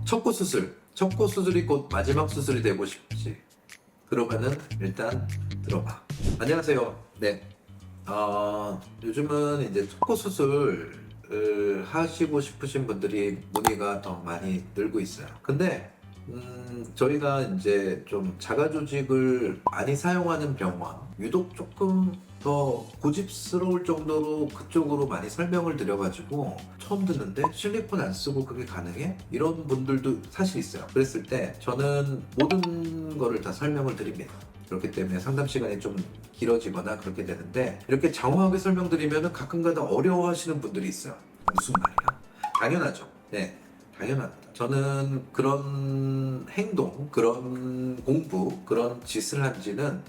척구 수술. 척구 수술이 곧 마지막 수술이 되고 싶지. 그러면은 일단 들어봐. 안녕하세요. 네. 요즘은 이제 척구 수술을 하시고 싶으신 분들이 문의가 더 많이 늘고 있어요. 근데 저희가 이제 좀 자가 조직을 많이 사용하는 병원, 유독 조금 더 고집스러울 정도로 그쪽으로 많이 설명을 드려가지고 처음 듣는데 실리콘 안 쓰고 그게 가능해? 이런 분들도 사실 있어요. 그랬을 때 저는 모든 거를 다 설명을 드립니다. 그렇기 때문에 상담 시간이 좀 길어지거나 그렇게 되는데 이렇게 장황하게 설명드리면 가끔가다 어려워하시는 분들이 있어요. 무슨 말이야? 당연하죠. 네, 당연합니다. 저는 그런 행동, 그런 공부, 그런 짓을 한 지는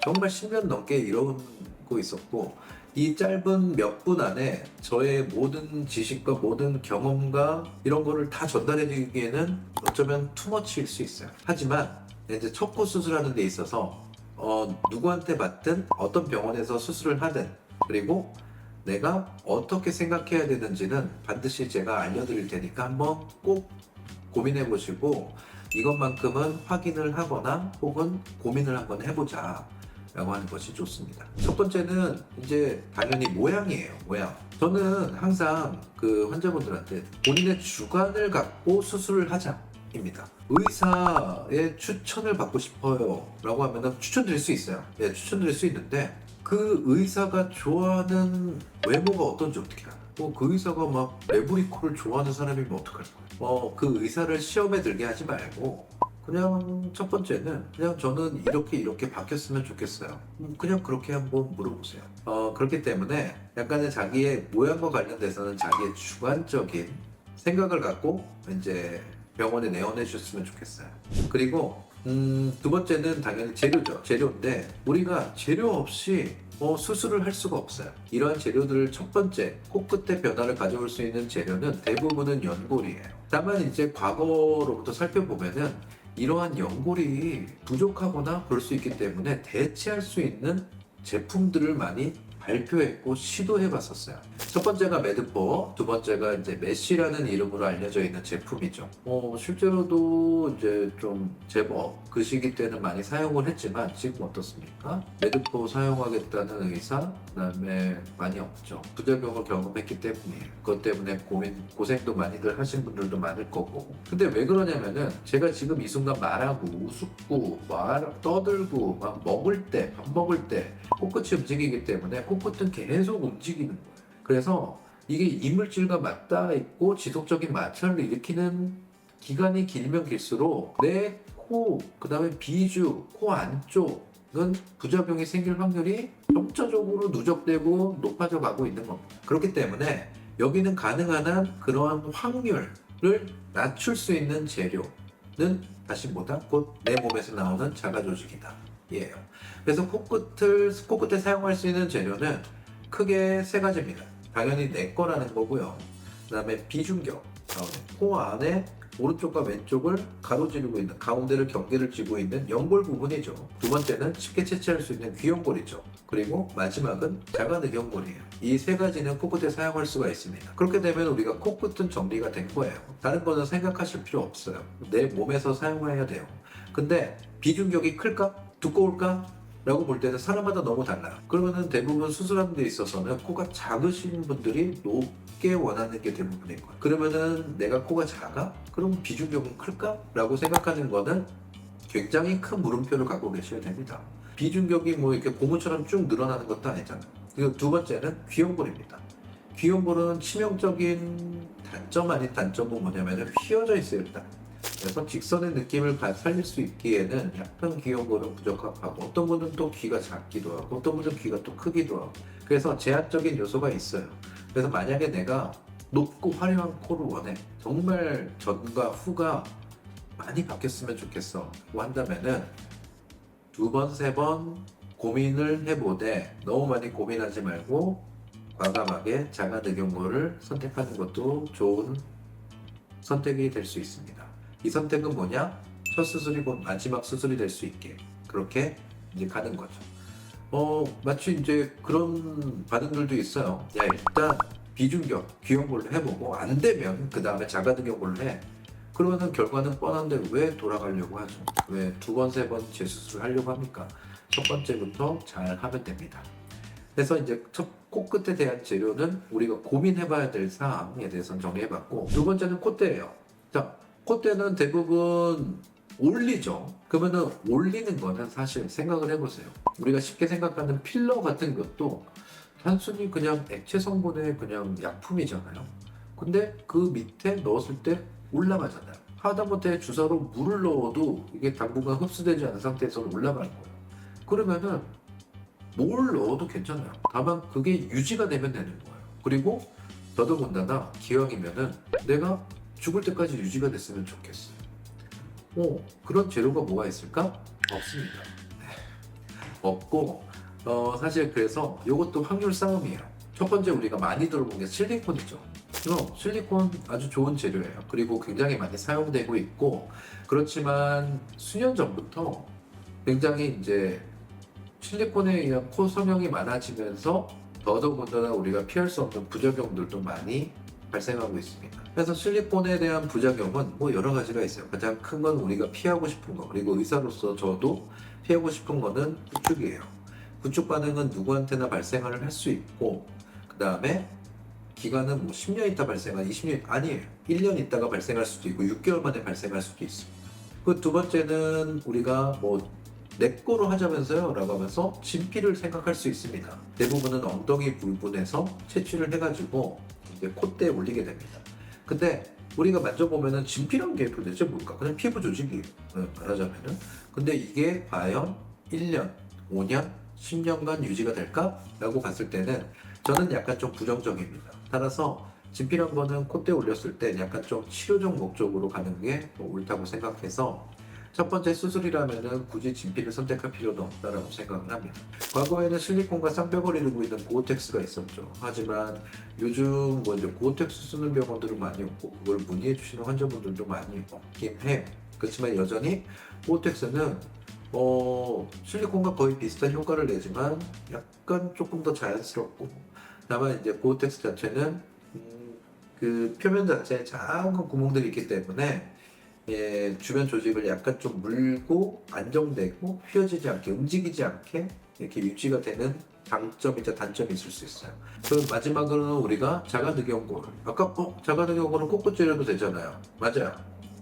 정말 10년 넘게 이러고 있었고 이 짧은 몇 분 안에 저의 모든 지식과 모든 경험과 이런 거를 다 전달해 드리기에는 어쩌면 투머치일 수 있어요. 하지만 이제 척구 수술하는 데 있어서 누구한테 받든 어떤 병원에서 수술을 하든 그리고 내가 어떻게 생각해야 되는지는 반드시 제가 알려드릴 테니까 한번 꼭 고민해 보시고 이것만큼은 확인을 하거나 혹은 고민을 한번 해보자 라고 하는 것이 좋습니다. 첫 번째는 이제 당연히 모양이에요. 모양. 저는 항상 그 환자분들한테 본인의 주관을 갖고 수술을 하자 입니다. 의사의 추천을 받고 싶어요 라고 하면 추천드릴 수 있어요. 네, 추천드릴 수 있는데 그 의사가 좋아하는 외모가 어떤지 어떻게 알아? 그 의사가 막 레브리코를 좋아하는 사람이면 어떡할 거야? 그 의사를 시험에 들게 하지 말고 그냥 첫 번째는 그냥 저는 이렇게 바뀌었으면 좋겠어요. 그냥 그렇게 한번 물어보세요. 그렇기 때문에 약간의 자기의 모양과 관련돼서는 자기의 주관적인 생각을 갖고 이제 병원에 내원해 주셨으면 좋겠어요. 그리고 두 번째는 당연히 재료죠. 재료인데 우리가 재료 없이 수술을 할 수가 없어요. 이러한 재료들을 첫 번째 코끝의 변화를 가져올 수 있는 재료는 대부분은 연골이에요. 다만 이제 과거로부터 살펴보면은 이러한 연골이 부족하거나 그럴 수 있기 때문에 대체할 수 있는 제품들을 많이 발표했고 시도해 봤었어요. 첫 번째가 매드포, 두 번째가 이제 메쉬라는 이름으로 알려져 있는 제품이죠. 실제로도 이제 좀 제법 그 시기 때는 많이 사용을 했지만 지금 어떻습니까? 매드포 사용하겠다는 의사, 그다음에 많이 없죠. 부작용을 경험했기 때문이에요. 그것 때문에 고생도 많이들 하신 분들도 많을 거고. 근데 왜 그러냐면은 제가 지금 이 순간 말하고 우습고 떠들고 막 먹을 때, 밥 먹을 때 코끝이 움직이기 때문에 코끝은 계속 움직이는 거예요. 그래서 이게 이물질과 맞닿아 있고 지속적인 마찰을 일으키는 기간이 길면 길수록 내 코, 그 다음에 비주, 코 안쪽은 부작용이 생길 확률이 점차적으로 누적되고 높아져 가고 있는 겁니다. 그렇기 때문에 여기는 가능한 한 그러한 확률을 낮출 수 있는 재료는 다시 뭐다? 곧 내 몸에서 나오는 자가조직이다. 예요. 그래서 코끝에 사용할 수 있는 재료는 크게 세 가지입니다. 당연히 내 거라는 거고요. 그 다음에 비중격, 코 안에 오른쪽과 왼쪽을 가로지르고 있는, 가운데를 경계를 쥐고 있는 연골 부분이죠. 두 번째는 쉽게 채취할 수 있는 귀연골이죠. 그리고 마지막은 자가늑연골이에요. 이 세 가지는 코끝에 사용할 수가 있습니다. 그렇게 되면 우리가 코끝은 정리가 된 거예요. 다른 거는 생각하실 필요 없어요. 내 몸에서 사용해야 돼요. 근데 비중격이 클까? 두꺼울까? 라고 볼 때는 사람마다 너무 달라요. 그러면은 대부분 수술하는 데 있어서는 코가 작으신 분들이 높게 원하는 게 대부분인 거예요. 그러면은 내가 코가 작아? 그럼 비중격은 클까? 라고 생각하는 거는 굉장히 큰 물음표를 갖고 계셔야 됩니다. 비중격이 뭐 이렇게 고무처럼 쭉 늘어나는 것도 아니잖아요. 그리고 두 번째는 귀연골입니다. 귀연골은 치명적인 단점 아닌 단점은 뭐냐면 휘어져 있어요, 일단. 그래서 직선의 느낌을 살릴 수 있기에는 약간 귀여운 부족하고 어떤 분은 또 귀가 작기도 하고 어떤 분은 귀가 또 크기도 하고 그래서 제한적인 요소가 있어요. 그래서 만약에 내가 높고 화려한 코를 원해 정말 전과 후가 많이 바뀌었으면 좋겠어 고 한다면은 두 번, 세 번 고민을 해보되 너무 많이 고민하지 말고 과감하게 자가늑연골을 선택하는 것도 좋은 선택이 될 수 있습니다. 이 선택은 뭐냐? 첫 수술이 곧 마지막 수술이 될 수 있게 그렇게 이제 가는 거죠. 마치 이제 그런 반응들도 있어요. 야, 일단 비중격, 귀연골로 해보고 안 되면 그 다음에 자가등격골로 해. 그러면 결과는 뻔한데 왜 돌아가려고 하죠? 왜 두 번, 세 번 재수술을 하려고 합니까? 첫 번째부터 잘 하면 됩니다. 그래서 이제 첫 코끝에 대한 재료는 우리가 고민해봐야 될 사항에 대해서 정리해봤고, 두 번째는 콧대예요. 자, 콧대는 대부분 올리죠. 그러면은 올리는 거는 사실 생각을 해보세요. 우리가 쉽게 생각하는 필러 같은 것도 단순히 그냥 액체 성분의 그냥 약품이잖아요. 근데 그 밑에 넣었을 때 올라가잖아요. 하다못해 주사로 물을 넣어도 이게 당분간 흡수되지 않은 상태에서는 올라가는 거예요. 그러면은 뭘 넣어도 괜찮아요. 다만 그게 유지가 되면 되는 거예요. 그리고 더더군다나 기왕이면은 내가 죽을 때까지 유지가 됐으면 좋겠어요. 그런 재료가 뭐가 있을까? 없습니다. 없고 사실 그래서 이것도 확률 싸움이에요. 첫 번째 우리가 많이 들어본 게 실리콘이죠. 그럼 실리콘 아주 좋은 재료예요. 그리고 굉장히 많이 사용되고 있고, 그렇지만 수년 전부터 굉장히 이제 실리콘에 의한 코 성형이 많아지면서 더더군다나 우리가 피할 수 없는 부작용들도 많이 발생하고 있습니다. 그래서 실리콘에 대한 부작용은 뭐 여러 가지가 있어요. 가장 큰 건 우리가 피하고 싶은 거, 그리고 의사로서 저도 피하고 싶은 거는 구축이에요. 구축 반응은 누구한테나 발생을 할 수 있고, 그 다음에 기간은 뭐 10년 있다 발생한 20년 아니에요. 1년 있다가 발생할 수도 있고 6개월 만에 발생할 수도 있습니다. 그 두 번째는 우리가 뭐 내 거로 하자면서요 라고 하면서 진피를 생각할 수 있습니다. 대부분은 엉덩이 부분에서 채취를 해가지고 이제 콧대에 올리게 됩니다. 근데 우리가 만져보면은 진피란 게 도대체 뭘까? 그냥 피부 조직이에요. 말하자면은. 근데 이게 과연 1년, 5년, 10년간 유지가 될까? 라고 봤을 때는 저는 약간 좀 부정적입니다. 따라서 진피란 거는 콧대에 올렸을 때 약간 좀 치료적 목적으로 가는 게 옳다고 생각해서 첫 번째 수술이라면은 굳이 진피를 선택할 필요는 없다라고 생각을 합니다. 과거에는 실리콘과 쌍벽을 이루고 있는 고어텍스가 있었죠. 하지만 요즘 뭐 이제 고어텍스 쓰는 병원들은 많이 없고 그걸 문의해 주시는 환자분들도 많이 없긴 해요. 그렇지만 여전히 고어텍스는 실리콘과 거의 비슷한 효과를 내지만 약간 조금 더 자연스럽고, 다만 이제 고어텍스 자체는 그 표면 자체에 작은 구멍들이 있기 때문에 주변 조직을 약간 좀 물고 안정되고 휘어지지 않게 움직이지 않게 이렇게 유지가 되는 장점이자 단점이 있을 수 있어요. 그럼 마지막으로는 우리가 자가늑연골. 아까 자가늑연골은 꼿꼿 찌려도 되잖아요. 맞아요.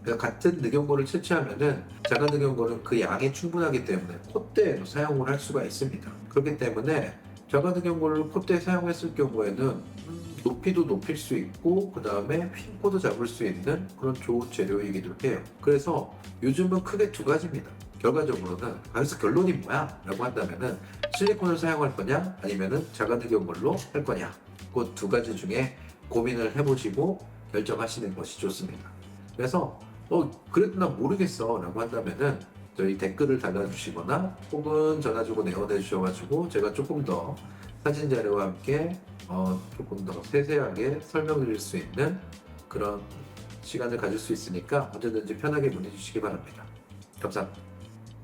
그러니까 같은 늑연골을 채취하면은 자가늑연골은 그 양이 충분하기 때문에 콧대에도 사용을 할 수가 있습니다. 그렇기 때문에 자가늑연골을 콧대에 사용했을 경우에는 높이도 높일 수 있고 그 다음에 핀코도 잡을 수 있는 그런 좋은 재료이기도 해요. 그래서 요즘은 크게 두 가지입니다. 결과적으로는 그래서 결론이 뭐야? 라고 한다면은 실리콘을 사용할 거냐 아니면은 자가늑연골로 할 거냐, 그 두 가지 중에 고민을 해보시고 결정하시는 것이 좋습니다. 그래서 그래도 난 모르겠어 라고 한다면은 저희 댓글을 달아주시거나 혹은 전화 주고 내원해 주셔가지고 제가 조금 더 사진 자료와 함께 조금 더 세세하게 설명드릴 수 있는 그런 시간을 가질 수 있으니까 언제든지 편하게 문의 주시기 바랍니다. 감사합니다.